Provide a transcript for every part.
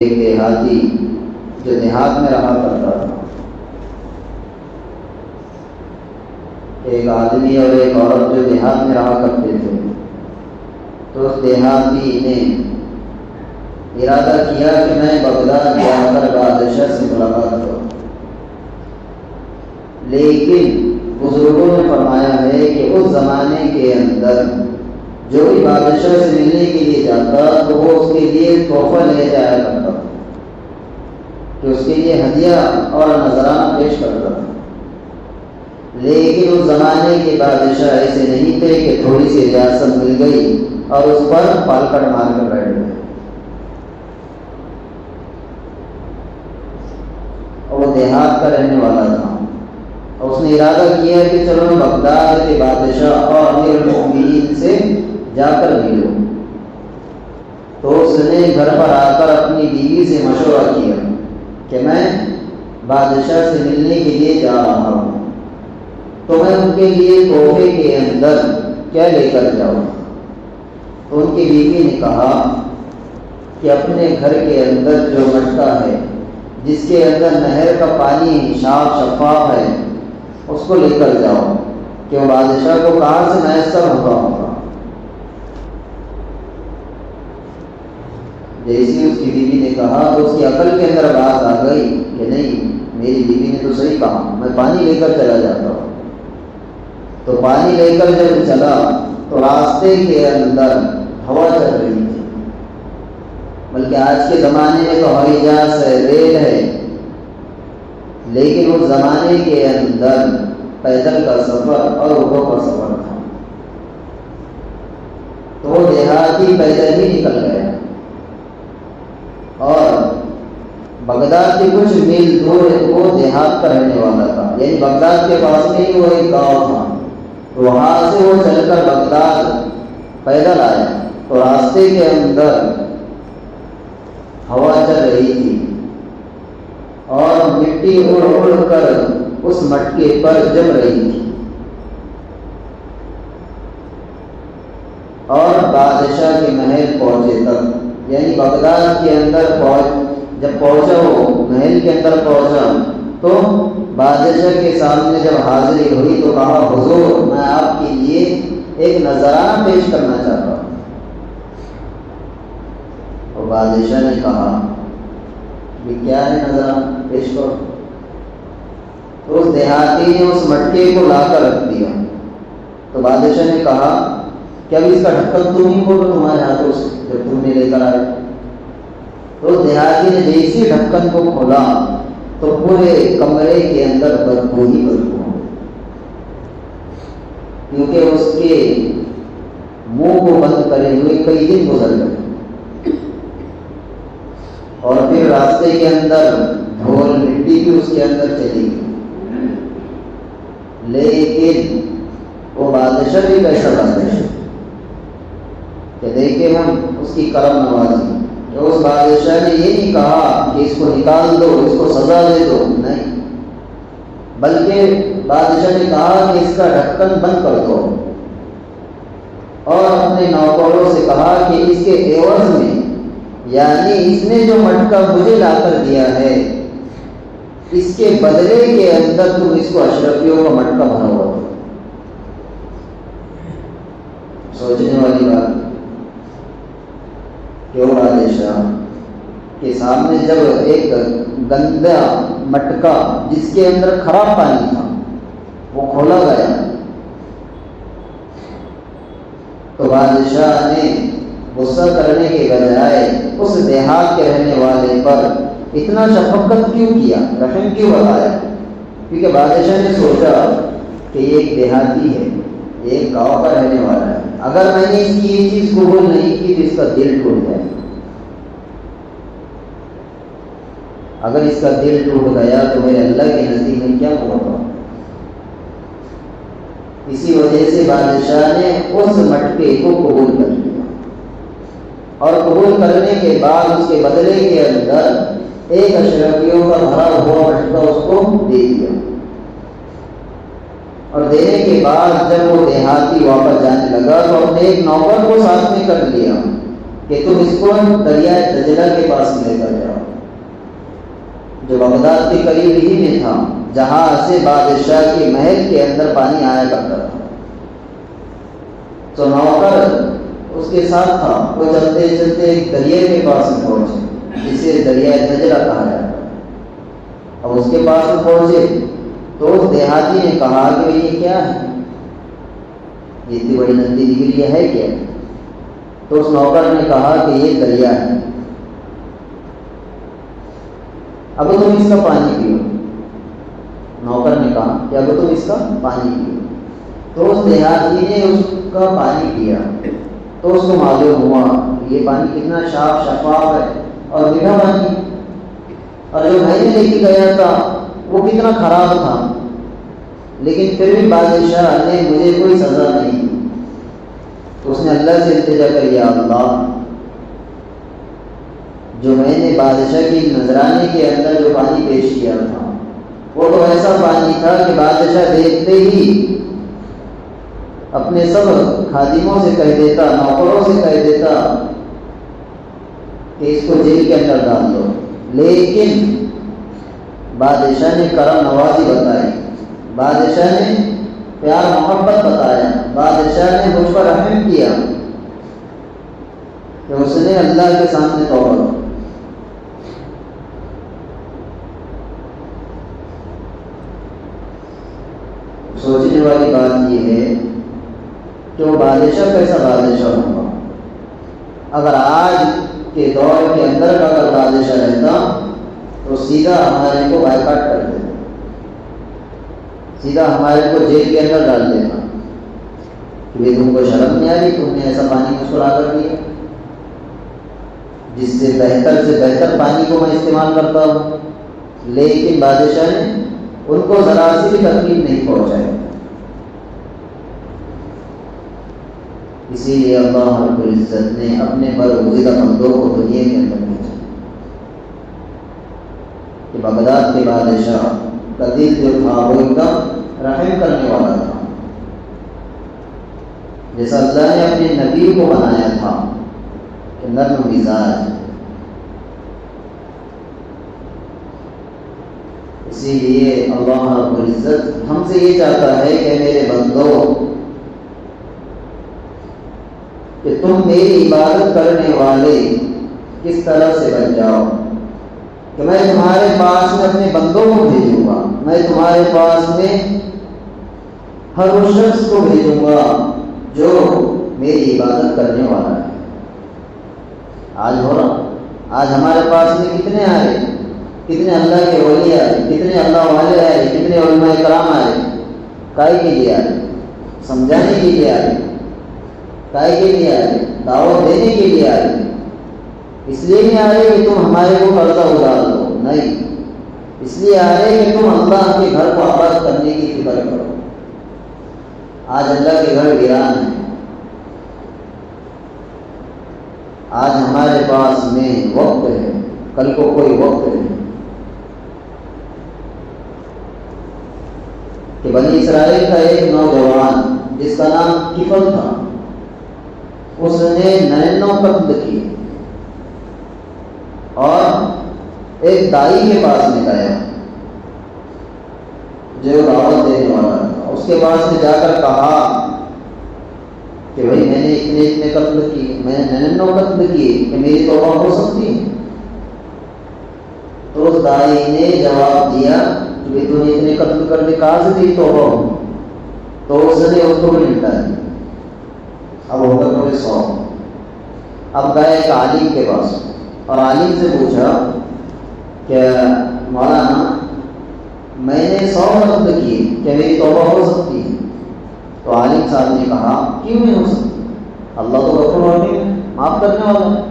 ایک دیہاتی جو دیہات میں رہا کرتا تھا، ایک آدمی اور ایک عورت جو دیہات میں رہا کرتے تھے، تو اس دیہاتی نے ارادہ کیا کہ میں بغداد جا کر بادشاہ سے ملاقات کروں، لیکن بزرگوں نے فرمایا ہے کہ اس زمانے کے اندر جو بھی بادشاہ سے ملنے کے لیے جاتا تو وہ اس کے لیے تحفہ لے جایا کرتا تھا، کہ اس کے لیے ہدیہ اور نذرانہ پیش کرتا تھا۔ لیکن اس زمانے کے بادشاہ ایسے نہیں تھے کہ تھوڑی سی ریاست مل گئی اور اس پر پالکڑ مار کر بیٹھ گئے، اور وہ دیہات کا رہنے والا تھا، اور اس نے ارادہ کیا کہ چلو میں بغداد کے بادشاہ اور امیر المؤمنین سے جا کر ملوں۔ تو اس نے گھر پر آ کر اپنی بیوی سے مشورہ کیا کہ میں بادشاہ سے ملنے کے لیے جا رہا ہوں، تو میں ان کے لیے تحفے کے اندر کیا لے کر جاؤں؟ تو ان کی بیوی نے کہا کہ اپنے گھر کے اندر جو مٹکا ہے جس کے اندر نہر کا پانی صاف شفاف ہے اس کو لے کر جاؤ، کہ وہ بادشاہ کو کہاں سے میسر ہوگا۔ جیسی اس کی بیوی نے کہا تو اس کی عقل کے اندر بات آ گئی کہ نہیں، میری بیوی نے تو صحیح کہا، میں پانی لے کر چلا جاتا ہوں۔ تو پانی لے کر جب چلا تو راستے کے اندر ہوا چل رہی تھی، بلکہ آج کے زمانے میں تو ہوائی جہاز ہے، ریل ہے، لیکن اس زمانے کے اندر پیدل کا سفر اور اونٹوں کا سفر تھا۔ تو وہ دیہاتی پیدل ہی نکل گیا، اور بغداد کے کچھ میل دور وہ دیہات کا رہنے والا تھا، یعنی بغداد کے پاس میں ہی وہ ایک گاؤں تھا، وہاں سے وہ چل کر بغداد پیدل آیا۔ تو راستے کے اندر ہوا چل رہی تھی اور مٹی اڑ اڑ کر اس مٹکے پر جم رہی تھی، اور بادشاہ کے محل پہنچے تک، یعنی بغداد کے اندر جب پہنچا، وہ محل کے اندر پہنچا تو بادشاہ کے سامنے جب حاضری ہوئی تو کہا حضور میں آپ کے لیے ایک نذرانہ پیش کرنا چاہتا ہوں۔ اور بادشاہ نے کہا کہ کیا ہے نذرانہ، پیش کرو۔ تو اس دیہاتی نے اس مٹکے کو لا کر رکھ دیا۔ تو بادشاہ نے کہا کہ اب اس کا ڈھکن تم ہی کھولو تمہارے ہاتھوں سے، جب تم نے لے کر آئے۔ تو دیہاتی نے جیسے ڈھکن کو کھولا تو پورے کمرے کے اندر بدبو ہی بدبو ہو، کیونکہ اس کے منہ کو بند کرے ہوئے کئی دن گزر گئے، اور پھر راستے کے اندر دھول مٹی بھی اس کے اندر چلی گئی، لیکن وہ بادشاہ بھی کیسا بادشاہ کہ دیکھیں ہم اس کی کرم نوازی، کہ اس بادشاہ نے یہ نہیں کہا کہ اس کو نکال دو، اس کو سزا دے دو، نہیں، بلکہ بادشاہ نے کہا کہ اس کا ڈھکن بند کر دو، اور اپنے نوکروں سے کہا کہ اس کے عوض میں، یعنی اس نے جو مٹکا مجھے لا کر دیا ہے اس کے بدلے کے اندر تم اس کو اشرفیوں کا مٹکا بناؤ۔ سوچنے والی بات کہ وہ بادشاہ کے سامنے جب ایک گندا مٹکا جس کے اندر خراب پانی تھا وہ کھولا گیا، تو بادشاہ نے غصہ کرنے کے بجائے اس دیہات کے رہنے والے پر اتنا شفقت کیوں کیا، رحم کیوں بتایا؟ کیونکہ بادشاہ نے سوچا کہ یہ ایک دیہاتی ہے، یہ ایک گاؤں کا رہنے والا ہے، اگر میں نے اس کی یہ چیز قبول نہیں کی تو اس کا دل ٹوٹ جائے، اگر اس کا دل ٹوٹ گیا تو میرے اللہ کے نزدیک میں کیا ہوگا۔ اسی وجہ سے بادشاہ نے اس مٹکے کو قبول کر لیا، اور قبول کرنے کے بعد اس کے بدلے کے اندر ایک اشرفیوں کا بھرا ہوا مٹکا اس کو دے دیا، اور دینے کے بعد جب وہ دیہاتی واپس جانے لگا تو اپنے ایک نوکر کو ساتھ میں کر لیا کہ تم اس کو دریائے دجلہ کے پاس لے کر جاؤ، جو بغداد کے قریب ہی میں تھا، جہاں سے بادشاہ کے محل کے اندر پانی آیا کرتا تھا۔ تو نوکر اس کے ساتھ تھا، وہ چلتے چلتے ایک دریا کے پاس میں پہنچے جسے دریائے دجلہ کہا جاتا ہے۔ اب اس کے پاس میں پہنچے تو اس دیہاتی نے کہا کہ یہ کیا ہے، یہ اتنی بڑی ندی دکھ رہی ہے کیا؟ تو اس نوکر نے کہا کہ یہ دریا ہے، اب تم اس کا پانی پیو۔ نوکر نے کہا کہ اب تم اس کا پانی پیو۔ تو اس دیہاتی نے اس کا پانی پیا تو اس کو معلوم ہوا یہ پانی کتنا صاف شفاف ہے اور میٹھا پانی، اور جو میں نے لے کے گیا تھا وہ کتنا خراب تھا، لیکن پھر بھی بادشاہ نے مجھے کوئی سزا نہیں دی۔ تو اس نے اللہ سے التجا کر یا اللہ، جو میں نے بادشاہ کی نذرانے کے اندر جو پانی پیش کیا تھا وہ تو ایسا پانی تھا کہ بادشاہ دیکھتے ہی اپنے سب خادموں سے کہہ دیتا، نوکروں سے کہہ دیتا کہ اس کو جیل کے اندر ڈال دو، لیکن بادشاہ نے کرم نوازی بتائی، بادشاہ نے پیار محبت بتایا، بادشاہ نے مجھ پر رحم کیا کہ اس نے اللہ کے سامنے توبہ کی۔ سوچنے والی بات یہ ہے کہ وہ بادشاہ کیسا بادشاہ ہوگا؟ اگر آج کے دور کے اندر کا اگر بادشاہ رہتا تو سیدھا ہمارے کو بائیکاٹ کر دیتا، سیدھا ہمارے کو جیل کے اندر ڈال دیتا کہ تم کو شرم نہیں آ رہی، تم نے ایسا پانی مسکرا کر دیا جس سے بہتر پانی کو میں استعمال کرتا ہوں، لیکن بادشاہ نے ان کو ذرا سی بھی تکلیف نہیں پہنچائی۔ اسی لیے اللہ رب العزت نے اپنے برگزیدہ بندوں کو دنیا کے اندر بھیجا کہ بغداد کے بادشاہ کا دل جو تھا وہ ایک دم رحم کرنے والا تھا، جیسا اللہ نے اپنے نبی کو بنایا تھا کہ نرم مزاج۔ اسی لیے اللہ رب العزت ہم سے یہ چاہتا ہے کہ میرے بندو کہ تم میری عبادت کرنے والے کس طرح سے بن جاؤ، کہ میں تمہارے پاس میں اپنے بندوں کو بھیجوں گا، میں تمہارے پاس میں ہر اس شخص کو بھیجوں گا جو میری عبادت کرنے والا ہے۔ آج ہو رہا، آج ہمارے پاس میں کتنے آئے، کتنے اللہ کے ولی آئے، کتنے اللہ والے آئے، کتنے علماء کرام آئے، کائی کے لیے آئے؟ سمجھانے کے لیے آئے، کائی کے لیے آئے؟ دعوت دینے کے لیے آئے۔ اس لیے نہیں آ رہے کہ تم ہمارے کو قرضہ ادھار دو، نہیں، اس لیے آ رہے کہ تم اللہ کے گھر کو آباد کرنے کی فکر کرو۔ آج اللہ کے گھر ویران ہے، آج ہمارے پاس میں وقت ہے، کل کو کوئی وقت نہیں کہ بنی اسرائیل کا ایک نوجوان جس کا نام کفل تھا، اس نے 99 قتل کیے اور ایک دائی کے پاس میں گیا جو دعوت دینے والا تھا، اس کے پاس میں جا کر کہا کہ بھائی میں نے اتنے قتل کیے، میں نے 99 قتل کیے، کہ میری توبہ ہو سکتی ہے؟ تو اس دائی نے جواب دیا کہ تو نے اتنے قتل کر دے، کہاں سے تیری توبہ ہو؟ تو اس نے اس کو بھی نپٹا دیا۔ اب ہو گئے پورے 100۔ اب گئے ایک عالم کے پاس اور عالم سے پوچھا کہ مولانا میں نے 100 قتل کیے، کیا میری توبہ ہو سکتی ہے؟ تو عالم صاحب نے کہا کیوں نہیں ہو سکتی، اللہ تو غفور رحیم ہے، معاف کرنے والا ہے۔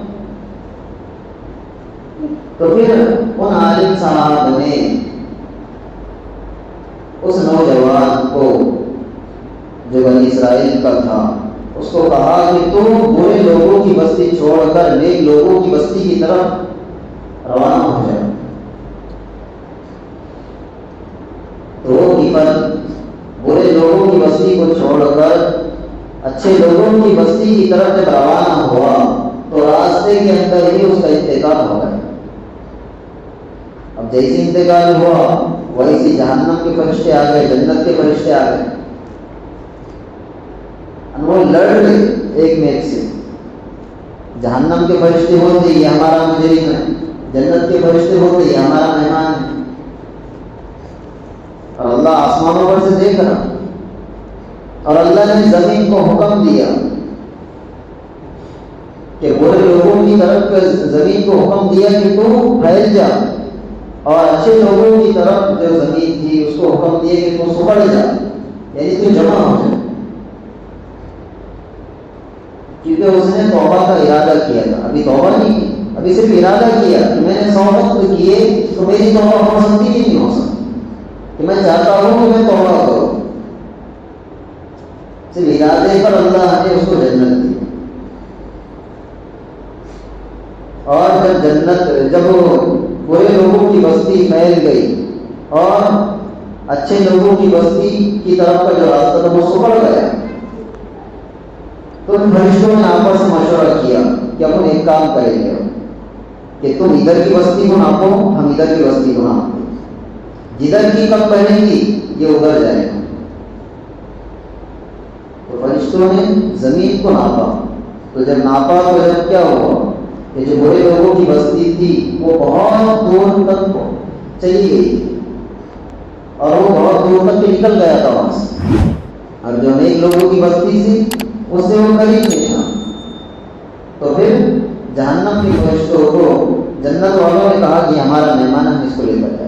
تو پھر ان عالم صاحب نے اس نوجوان کو جو بنی اسرائیل کا تھا اس کو کہا کہ تم برے لوگوں کی بستی چھوڑ کر نیک لوگوں کی بستی کی طرف روانہ ہو جائے۔ تو وہ کفر برے لوگوں کی بستی کو چھوڑ کر اچھے لوگوں کی بستی کی طرف جب روانہ ہوا تو راستے راستے کے اندر ہی اس کا انتقال ہو گیا۔ اب جیسے انتقال ہوا ویسے جہنم کے فرشتے آ گئے، جنت کے فرشتے آ گئے، وہ لڑ رہے ایک میں ایک سے۔ جہنم کے فرشتے ہوتے یہ ہمارا مجرم ہے، جنت کے فرشتے ہوتے یہ ہمارا مہمان ہے۔ اور اللہ آسمانوں پر سے دیکھ رہا، اور اللہ نے زمین کو حکم دیا کہ برے لوگوں کی طرف زمین کو حکم دیا کہ تو پھیل جا، اور اچھے لوگوں کی طرف جو زمین تھی اس کو حکم دیا کہ تو سکڑ جا، یعنی تو جمع ہو جائے، کیونکہ اس نے توبہ کا ارادہ کیا تھا۔ ابھی توبہ نہیں کی، ابھی صرف ارادہ کیا کہ میں نے 100 وقت کیے تو میری توبہ ہو سکتی کہ نہیں ہو سکتی، کہ میں چاہتا ہوں کہ میں توبہ کروں۔ صرف ارادے پر اللہ نے اس کو جنت دی۔ اور جب برے لوگوں کی بستی پھیل گئی اور اچھے لوگوں کی بستی کی طرف کا جو راستہ تھا وہ سکڑ گیا، تو ان فرشتوں نے آپس میں مشورہ کیا کہ اپن ایک کام کریں گے کہ تم ادھر کی بستی کو ناپو، ہم ادھر کی بستی کو ناپو، جدھر کی کم پہنیں گی یہ ادھر جائے گا۔ تو فرشتوں نے زمین کو ناپا، تو جب ناپا تو جب کیا ہوا کہ جو برے لوگوں کی بستی تھی وہ بہت دور تک چلی گئی تھی، اور وہ بہت دور تک نکل گیا تھا وہاں سے، اور جو نیک لوگوں کی بستی تھی اس سے وہ قریب نہیں تھا۔ تو پھر جہنم کے فرشتوں کو جنت والوں نے کہا کہ ہمارا مہمان ہم اس کو لے کر جائیں۔